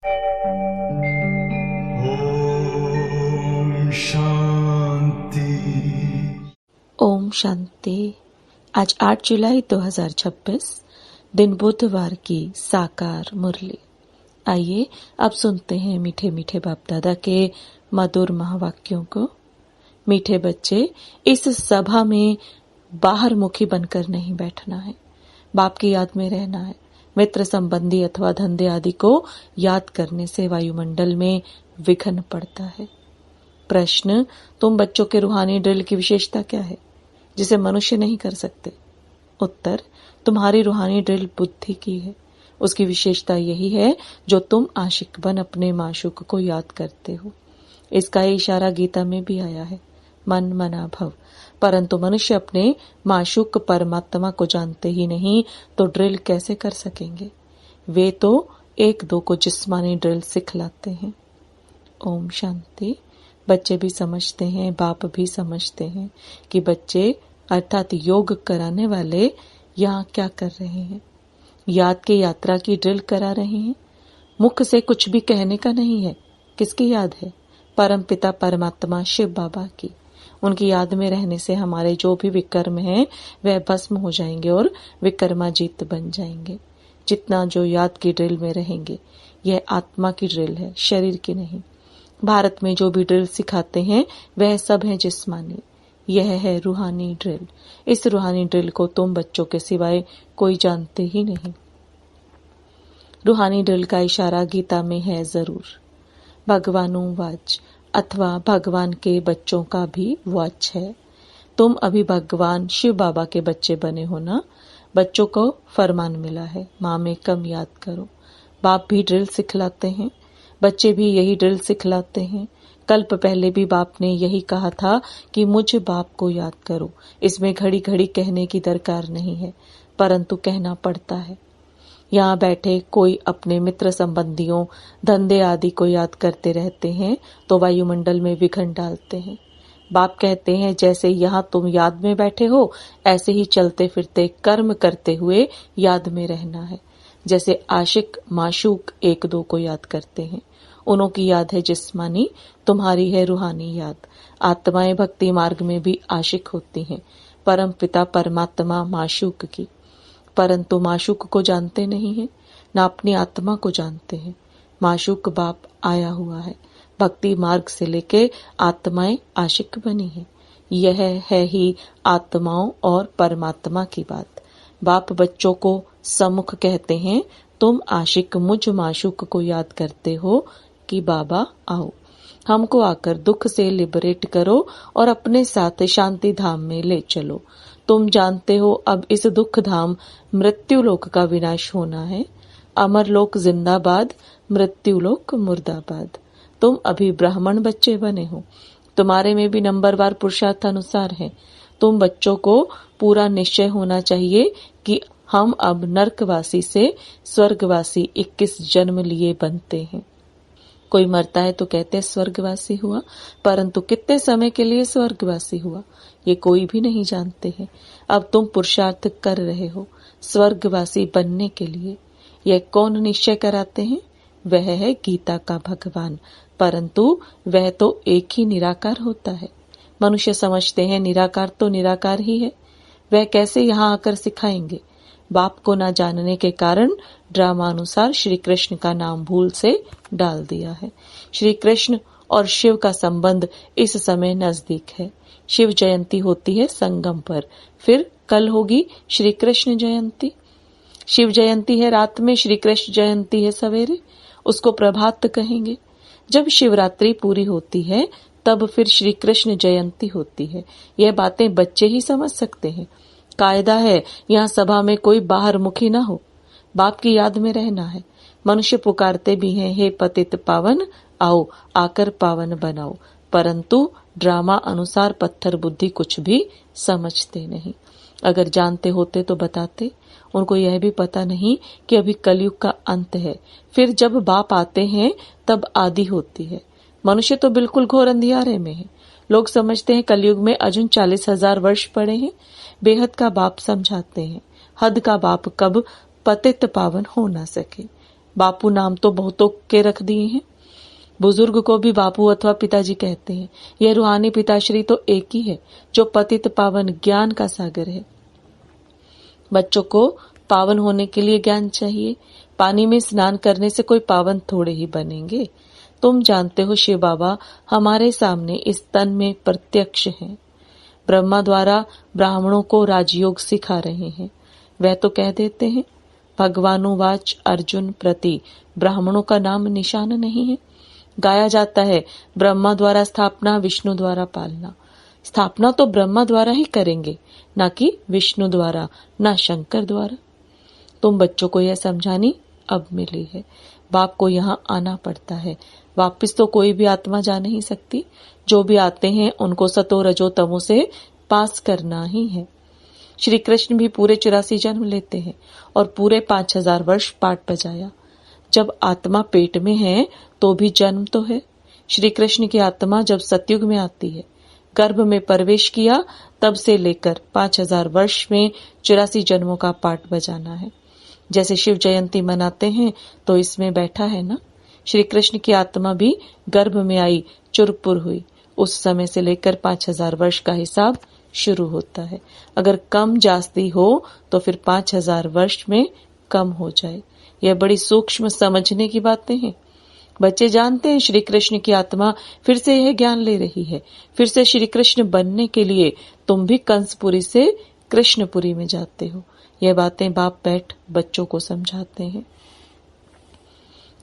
ओम शांति। ओम शांति। आज 8 जुलाई 2026 दिन बुधवार की साकार मुरली। आइए अब सुनते हैं मीठे मीठे बाप दादा के मधुर महावाक्यों को। मीठे बच्चे, इस सभा में बाहर मुखी बनकर नहीं बैठना है, बाप की याद में रहना है। मित्र संबंधी अथवा धंधे आदि को याद करने से वायुमंडल में विघ्न पड़ता है। प्रश्न, तुम बच्चों के रूहानी ड्रिल की विशेषता क्या है जिसे मनुष्य नहीं कर सकते? उत्तर, तुम्हारी रूहानी ड्रिल बुद्धि की है। उसकी विशेषता यही है जो तुम आशिक बन अपने माशूक को याद करते हो। इसका इशारा गीता में भी आया है, मन मना भव। परंतु मनुष्य अपने माशूक परमात्मा को जानते ही नहीं तो ड्रिल कैसे कर सकेंगे? वे तो एक दो को जिस्मानी ड्रिल सिखलाते हैं। ओम शांति। बच्चे भी समझते हैं, बाप भी समझते हैं कि बच्चे अर्थात योग कराने वाले यहाँ क्या कर रहे हैं। याद की यात्रा की ड्रिल करा रहे हैं। मुख से कुछ भी कहने का नहीं है। किसकी याद है? परम पिता परमात्मा शिव बाबा की। उनकी याद में रहने से हमारे जो भी विकर्म हैं वह भस्म हो जाएंगे और विकर्माजीत बन जाएंगे। जितना जो याद की ड्रिल में रहेंगे, यह आत्मा की ड्रिल है, शरीर की नहीं। भारत में जो भी ड्रिल सिखाते हैं वह सब है जिस्मानी। यह है रूहानी ड्रिल। इस रूहानी ड्रिल को तुम बच्चों के सिवाय कोई जानते ही नहीं। रूहानी ड्रिल का इशारा गीता में है जरूर। भगवानु वाच अथवा भगवान के बच्चों का भी वाच है। तुम अभी भगवान शिव बाबा के बच्चे बने हो ना। बच्चों को फरमान मिला है, माँ में कम याद करो। बाप भी ड्रिल सिखलाते हैं, बच्चे भी यही ड्रिल सिखलाते हैं। कल्प पहले भी बाप ने यही कहा था कि मुझ बाप को याद करो। इसमें घड़ी घड़ी कहने की दरकार नहीं है, परंतु कहना पड़ता है। यहाँ बैठे कोई अपने मित्र संबंधियों धंधे आदि को याद करते रहते हैं तो वायुमंडल में विघ्न डालते हैं। बाप कहते हैं जैसे यहाँ तुम याद में बैठे हो, ऐसे ही चलते फिरते कर्म करते हुए याद में रहना है। जैसे आशिक माशूक एक दो को याद करते हैं, उन्हों की याद है जिस्मानी, तुम्हारी है रूहानी याद। आत्माएं भक्ति मार्ग में भी आशिक होती हैं, परम पिता परमात्मा माशूक की। परंतु माशूक को जानते नहीं है, न अपनी आत्मा को जानते हैं। माशूक बाप आया हुआ है, भक्ति मार्ग से लेके आत्माएं आशिक बनी है। यह है ही आत्माओं और परमात्मा की बात। बाप बच्चों को सम्मुख कहते हैं, तुम आशिक मुझ माशूक को याद करते हो कि बाबा आओ, हमको आकर दुख से लिबरेट करो और अपने साथ शांति धाम में ले चलो। तुम जानते हो अब इस दुख धाम मृत्यु लोक का विनाश होना है। अमर लोक जिंदाबाद, मृत्यु लोक मुर्दाबाद। तुम अभी ब्राह्मण बच्चे बने हो, तुम्हारे में भी नंबरवार पुरुषार्थ अनुसार है। तुम बच्चों को पूरा निश्चय होना चाहिए कि हम अब नरकवासी से स्वर्गवासी 21 जन्म लिए बनते हैं। कोई मरता है तो कहते हैं स्वर्गवासी हुआ, परंतु कितने समय के लिए स्वर्गवासी हुआ ये कोई भी नहीं जानते हैं। अब तुम पुरुषार्थ कर रहे हो स्वर्गवासी बनने के लिए। यह कौन निश्चय कराते हैं? वह है गीता का भगवान, परंतु वह तो एक ही निराकार होता है। मनुष्य समझते हैं निराकार तो निराकार ही है, वह कैसे यहाँ आकर सिखाएंगे? बाप को न जानने के कारण ड्रामा अनुसार श्री कृष्ण का नाम भूल से डाल दिया है। श्री कृष्ण और शिव का संबंध इस समय नजदीक है। शिव जयंती होती है संगम पर, फिर कल होगी श्री कृष्ण जयंती। शिव जयंती है रात में, श्री कृष्ण जयंती है सवेरे, उसको प्रभात कहेंगे। जब शिवरात्रि पूरी होती है तब फिर श्री कृष्ण जयंती होती है। यह बातें बच्चे ही समझ सकते हैं। कायदा है यहाँ सभा में कोई बाहर मुखी न हो, बाप की याद में रहना है। मनुष्य पुकारते भी हैं, हे पतित पावन आओ आकर पावन बनाओ, परंतु ड्रामा अनुसार पत्थर बुद्धि कुछ भी समझते नहीं। अगर जानते होते तो बताते। उनको यह भी पता नहीं कि अभी कलयुग का अंत है, फिर जब बाप आते हैं तब आदि होती है। मनुष्य तो बिल्कुल घोर अंधियारे में है। लोग समझते हैं कलयुग में अजुन 40,000 वर्ष पड़े हैं। बेहद का बाप समझाते हैं, हद का बाप कब पतित पावन हो न सके। बापू नाम तो बहुतों के रख दिए हैं। बुजुर्ग को भी बापू अथवा पिताजी कहते हैं। यह रूहानी पिताश्री तो एक ही है जो पतित पावन ज्ञान का सागर है। बच्चों को पावन होने के लिए ज्ञान चाहिए। पानी में स्नान करने से कोई पावन थोड़े ही बनेंगे। तुम जानते हो शिव बाबा हमारे सामने इस तन में प्रत्यक्ष हैं। ब्रह्मा द्वारा ब्राह्मणों को राजयोग सिखा रहे हैं। वह तो कह देते हैं, भगवानुवाच अर्जुन प्रति ब्राह्मणों का नाम निशान नहीं है। गाया जाता है, ब्रह्मा द्वारा स्थापना, विष्णु द्वारा पालना। स्थापना तो ब्रह्मा द्वारा ही करेंगे, ना कि विष्णु द्वारा, ना शंकर द्वारा। तुम बच्चों को यह समझानी अब मिली है। बाप को यहाँ आना पड़ता है। वापिस तो कोई भी आत्मा जा नहीं सकती। जो भी आते हैं उनको सतो रजो तमो से पास करना ही है। श्री कृष्ण भी पूरे 84 जन्म लेते हैं और पूरे 5000 वर्ष पाठ बजाया। जब आत्मा पेट में है तो भी जन्म तो है। श्री कृष्ण की आत्मा जब सतयुग में आती है, गर्भ में प्रवेश किया, तब से लेकर 5000 वर्ष में 84 जन्मों का पाठ बजाना है। जैसे शिव जयंती मनाते हैं तो इसमें बैठा है ना। श्री कृष्ण की आत्मा भी गर्भ में आई, चुरपुर हुई, उस समय से लेकर 5000 वर्ष का हिसाब शुरू होता है। अगर कम जास्ती हो तो फिर 5000 वर्ष में कम हो जाए। यह बड़ी सूक्ष्म समझने की बातें हैं। बच्चे जानते हैं श्री कृष्ण की आत्मा फिर से यह ज्ञान ले रही है। फिर से श्री कृष्ण बनने के लिए तुम भी कंसपुरी से कृष्णपुरी में जाते हो। यह बातें बाप बैठ बच्चों को समझाते हैं।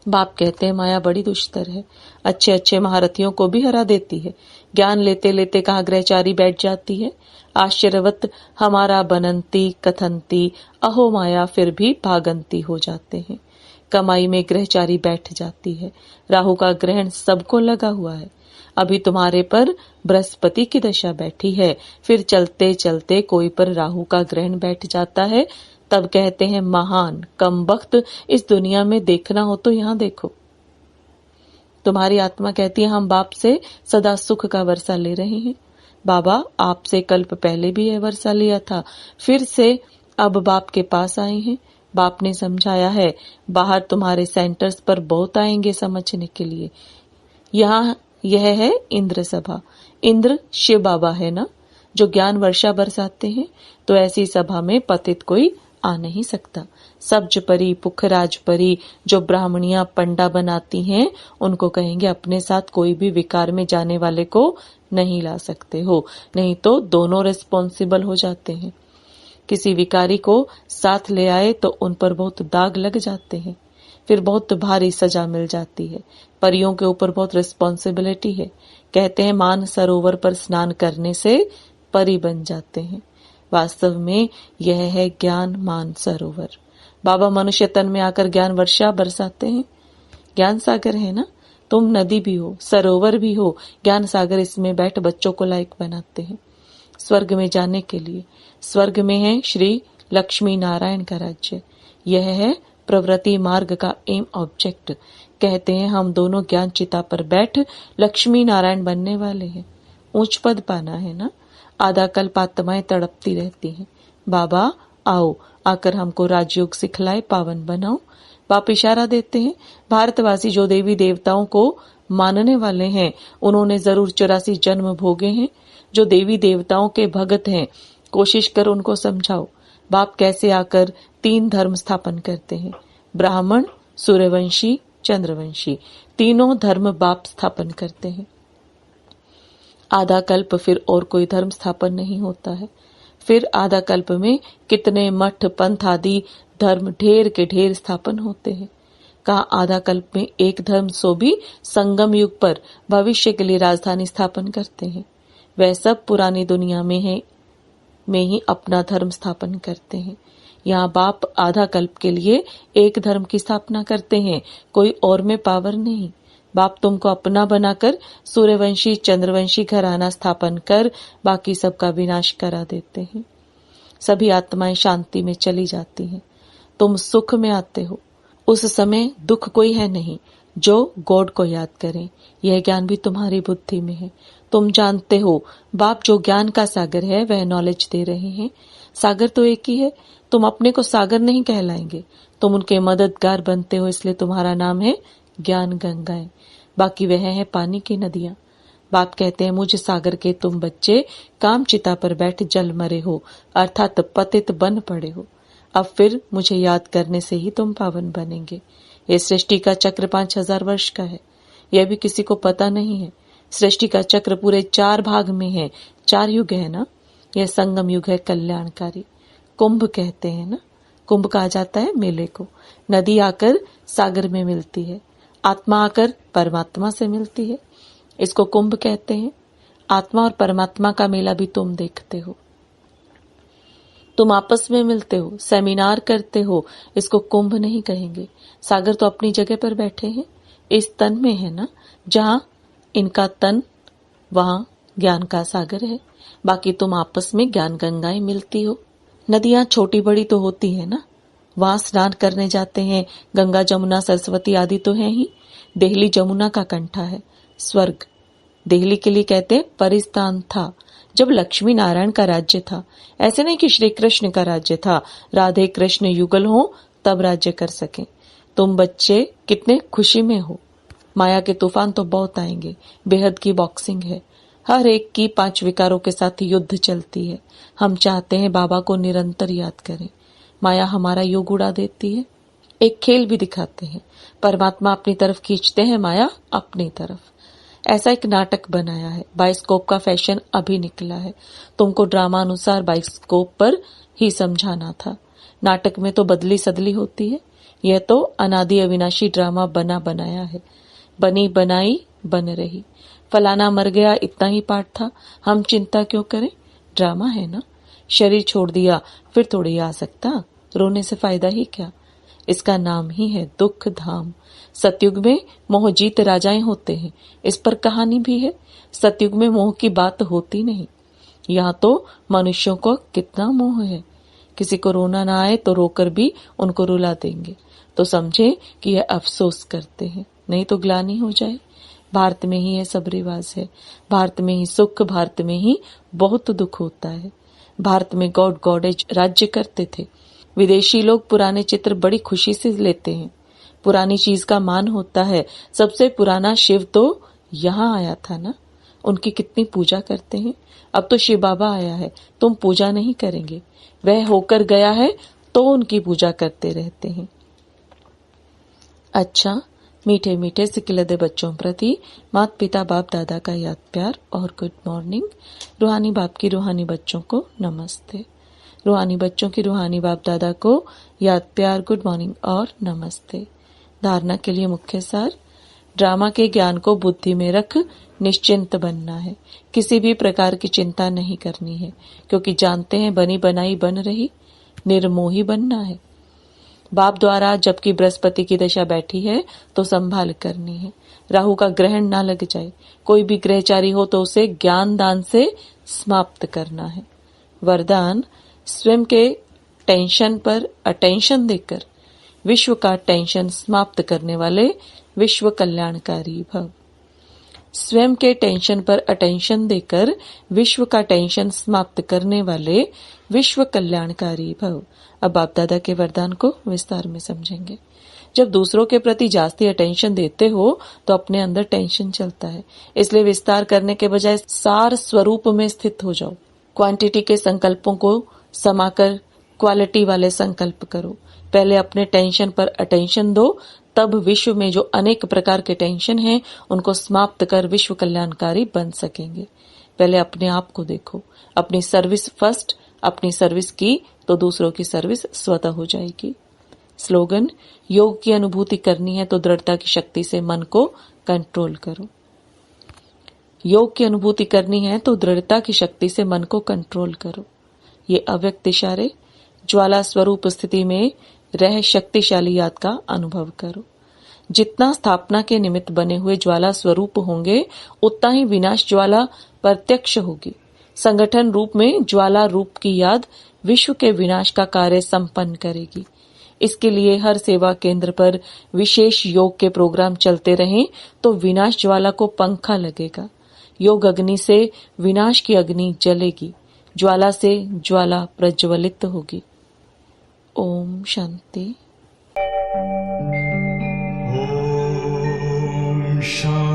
बाप कहते हैं, माया बड़ी दुष्टर है, अच्छे अच्छे महारथियों को भी हरा देती है। ज्ञान लेते लेते कहाँ ग्रहचारी बैठ जाती है। आश्चर्यवत हमारा बनंती कथंती अहो माया फिर भी भागंती हो जाते हैं। कमाई में ग्रहचारी बैठ जाती है। राहु का ग्रहण सबको लगा हुआ है। अभी तुम्हारे पर बृहस्पति की दशा बैठी है, फिर चलते चलते कोई पर राहु का ग्रहण बैठ जाता है। तब कहते हैं, महान कमबख्त, इस दुनिया में देखना हो तो यहाँ देखो। तुम्हारी आत्मा कहती है, हम बाप से सदा सुख का वर्षा ले रहे हैं। बाबा आपसे कल्प पहले भी यह वर्षा लिया था, फिर से अब बाप के पास आए हैं। बाप ने समझाया है, बाहर तुम्हारे सेंटर्स पर बहुत आएंगे समझने के लिए। यहाँ यह है इंद्र सभा। इंद्र शिव बाबा है ना, जो ज्ञान वर्षा बरसाते हैं। तो ऐसी सभा में पतित कोई आ नहीं सकता। सब्ज परी पुखराज परी जो ब्राह्मणियां पंडा बनाती हैं, उनको कहेंगे अपने साथ कोई भी विकार में जाने वाले को नहीं ला सकते हो, नहीं तो दोनों रिस्पॉन्सिबल हो जाते हैं। किसी विकारी को साथ ले आए तो उन पर बहुत दाग लग जाते हैं, फिर बहुत भारी सजा मिल जाती है। परियों के ऊपर बहुत रिस्पॉन्सिबिलिटी है। कहते हैं मान सरोवर पर स्नान करने से परी बन जाते हैं। वास्तव में यह है ज्ञान मान सरोवर। बाबा मनुष्य तन में आकर ज्ञान वर्षा बरसाते हैं। ज्ञान सागर है ना, तुम नदी भी हो, सरोवर भी हो। ज्ञान सागर इसमें बैठ बच्चों को लायक बनाते हैं स्वर्ग में जाने के लिए। स्वर्ग में है श्री लक्ष्मी नारायण का राज्य। यह है प्रवृत्ति मार्ग का एम ऑब्जेक्ट। कहते हैं हम दोनों ज्ञान चिता पर बैठ लक्ष्मी नारायण बनने वाले हैं। ऊंच पद पाना है ना। आधा कल्प आत्माएं तड़पती रहती हैं, बाबा आओ, आकर हमको राजयोग सिखलाए, पावन बनाओ। बाप इशारा देते हैं, भारतवासी जो देवी देवताओं को मानने वाले हैं, उन्होंने जरूर 84 जन्म भोगे हैं। जो देवी देवताओं के भगत हैं, कोशिश कर उनको समझाओ बाप कैसे आकर 3 धर्म स्थापन करते हैं। ब्राह्मण, सूर्यवंशी, चंद्रवंशी, तीनों धर्म बाप स्थापन करते हैं। आधा कल्प फिर और कोई धर्म स्थापन नहीं होता है। फिर आधा कल्प में कितने मठ पंथ आदि धर्म ढेर के ढेर स्थापन होते हैं। कहा आधा कल्प में एक धर्म सो भी संगम युग पर भविष्य के लिए राजधानी स्थापन करते हैं। वह सब पुरानी दुनिया में ही अपना धर्म स्थापन करते हैं। यहाँ बाप आधा कल्प के लिए एक धर्म की स्थापना करते हैं, कोई और में पावर नहीं। बाप तुमको अपना बनाकर सूर्यवंशी चंद्रवंशी घराना स्थापन कर बाकी सबका विनाश करा देते हैं। सभी आत्माएं शांति में चली जाती हैं। तुम सुख में आते हो। उस समय दुख कोई है नहीं जो गॉड को याद करें। यह ज्ञान भी तुम्हारी बुद्धि में है। तुम जानते हो बाप जो ज्ञान का सागर है वह नॉलेज दे रहे हैं। सागर तो एक ही है। तुम अपने को सागर नहीं कहलाएंगे, तुम उनके मददगार बनते हो, इसलिए तुम्हारा नाम है ज्ञान गंगाएं। बाकी वह है पानी की नदियां। बाप कहते हैं, मुझ सागर के तुम बच्चे काम चिता पर बैठ जल मरे हो, अर्थात पतित बन पड़े हो। अब फिर मुझे याद करने से ही तुम पावन बनेंगे। ये सृष्टि का चक्र 5000 वर्ष का है, यह भी किसी को पता नहीं है। सृष्टि का चक्र पूरे 4 भाग में है, 4 युग है ना। यह संगम युग है कल्याणकारी। कुंभ कहते हैं ना, कुंभ कहा जाता है मेले को। नदी आकर सागर में मिलती है, आत्मा आकर परमात्मा से मिलती है, इसको कुंभ कहते हैं। आत्मा और परमात्मा का मेला भी तुम देखते हो, तुम आपस में मिलते हो, सेमिनार करते हो, इसको कुंभ नहीं कहेंगे। सागर तो अपनी जगह पर बैठे हैं, इस तन में है ना, जहां इनका तन वहां ज्ञान का सागर है। बाकी तुम आपस में ज्ञान गंगाएं मिलती हो। नदियां छोटी बड़ी तो होती है ना, वहां स्नान करने जाते हैं, गंगा जमुना सरस्वती आदि तो है ही। देहली जमुना का कंठा है, स्वर्ग। देहली के लिए कहते हैं परिस्थान था, जब लक्ष्मी नारायण का राज्य था। ऐसे नहीं कि श्री कृष्ण का राज्य था, राधे कृष्ण युगल हो तब राज्य कर सके। तुम बच्चे कितने खुशी में हो। माया के तूफान तो बहुत आएंगे, बेहद की बॉक्सिंग है, हर एक की 5 विकारों के साथ युद्ध चलती है। हम चाहते हैं बाबा को निरंतर याद करें। माया हमारा योग उड़ा देती है। एक खेल भी दिखाते हैं, परमात्मा अपनी तरफ खींचते हैं, माया अपनी तरफ। ऐसा एक नाटक बनाया है। बाइस्कोप का फैशन अभी निकला है, तुमको ड्रामा अनुसार बाइस्कोप पर ही समझाना था। नाटक में तो बदली सदली होती है, यह तो अनादि अविनाशी ड्रामा बना बनाया है। बनी बनाई बन रही, फलाना मर गया, इतना ही पाठ था, हम चिंता क्यों करें, ड्रामा है ना। शरीर छोड़ दिया फिर थोड़ी आ सकता, रोने से फायदा ही क्या। इसका नाम ही है दुख धाम। सतयुग में मोह जीत राजाएं होते हैं, इस पर कहानी भी है। सतयुग में मोह की बात होती नहीं, यहाँ तो मनुष्यों को कितना मोह है। किसी को रोना ना आए तो रोकर भी उनको रुला देंगे, तो समझे कि यह अफसोस करते हैं, नहीं तो ग्लानि हो जाए। भारत में ही यह सब रिवाज है, भारत में ही सुख, भारत में ही बहुत दुख होता है। भारत में गॉड गॉडेज राज्य करते थे। विदेशी लोग पुराने चित्र बड़ी खुशी से लेते हैं, पुरानी चीज का मान होता है। सबसे पुराना शिव तो यहाँ आया था ना, उनकी कितनी पूजा करते हैं। अब तो शिव बाबा आया है, तुम पूजा नहीं करेंगे, वह होकर गया है तो उनकी पूजा करते रहते हैं। अच्छा, मीठे मीठे सिकिलदे बच्चों प्रति माता पिता बाप दादा का याद प्यार और गुड मॉर्निंग। रूहानी बाप की रूहानी बच्चों को नमस्ते। रूहानी बच्चों की रूहानी बाप दादा को याद प्यार, गुड मॉर्निंग और नमस्ते। धारणा के लिए मुख्य सार, ड्रामा के ज्ञान को बुद्धि में रख निश्चिंत बनना है, किसी भी प्रकार की चिंता नहीं करनी है, क्योंकि जानते हैं बनी बनाई बन रही, निर्मोही बनना है। बाप द्वारा जबकि बृहस्पति की दशा बैठी है तो संभाल करनी है, राहु का ग्रहण ना लग जाए। कोई भी ग्रहचारी हो तो उसे ज्ञान दान से समाप्त करना है। वरदान, स्वयं के टेंशन पर अटेंशन देकर विश्व का टेंशन समाप्त करने वाले विश्व कल्याणकारी भव। स्वयं के टेंशन पर अटेंशन देकर विश्व का टेंशन समाप्त करने वाले विश्व कल्याणकारी भव। अब बाप दादा के वरदान को विस्तार में समझेंगे। जब दूसरों के प्रति जास्ती अटेंशन देते हो तो अपने अंदर टेंशन चलता है, इसलिए विस्तार करने के बजाय सार स्वरूप में स्थित हो जाओ। क्वांटिटी के संकल्पों को समाकर क्वालिटी वाले संकल्प करो। पहले अपने टेंशन पर अटेंशन दो, तब विश्व में जो अनेक प्रकार के टेंशन हैं उनको समाप्त कर विश्व कल्याणकारी बन सकेंगे। पहले अपने आप को देखो, अपनी सर्विस फर्स्ट, अपनी सर्विस की तो दूसरों की सर्विस स्वतः हो जाएगी। स्लोगन, योग की अनुभूति करनी है तो दृढ़ता की शक्ति से मन को कंट्रोल करो। योग की अनुभूति करनी है तो दृढ़ता की शक्ति से मन को कंट्रोल करो। ये अव्यक्त इशारे ज्वाला स्वरूप स्थिति में रह शक्तिशाली याद का अनुभव करो। जितना स्थापना के निमित्त बने हुए ज्वाला स्वरूप होंगे उतना ही विनाश ज्वाला प्रत्यक्ष होगी। संगठन रूप में ज्वाला रूप की याद विश्व के विनाश का कार्य संपन्न करेगी। इसके लिए हर सेवा केंद्र पर विशेष योग के प्रोग्राम चलते रहें तो विनाश ज्वाला को पंखा लगेगा। योग अग्नि से विनाश की अग्नि जलेगी। ज्वाला से ज्वाला प्रज्वलित होगी। ओम शांति। Om Shanti.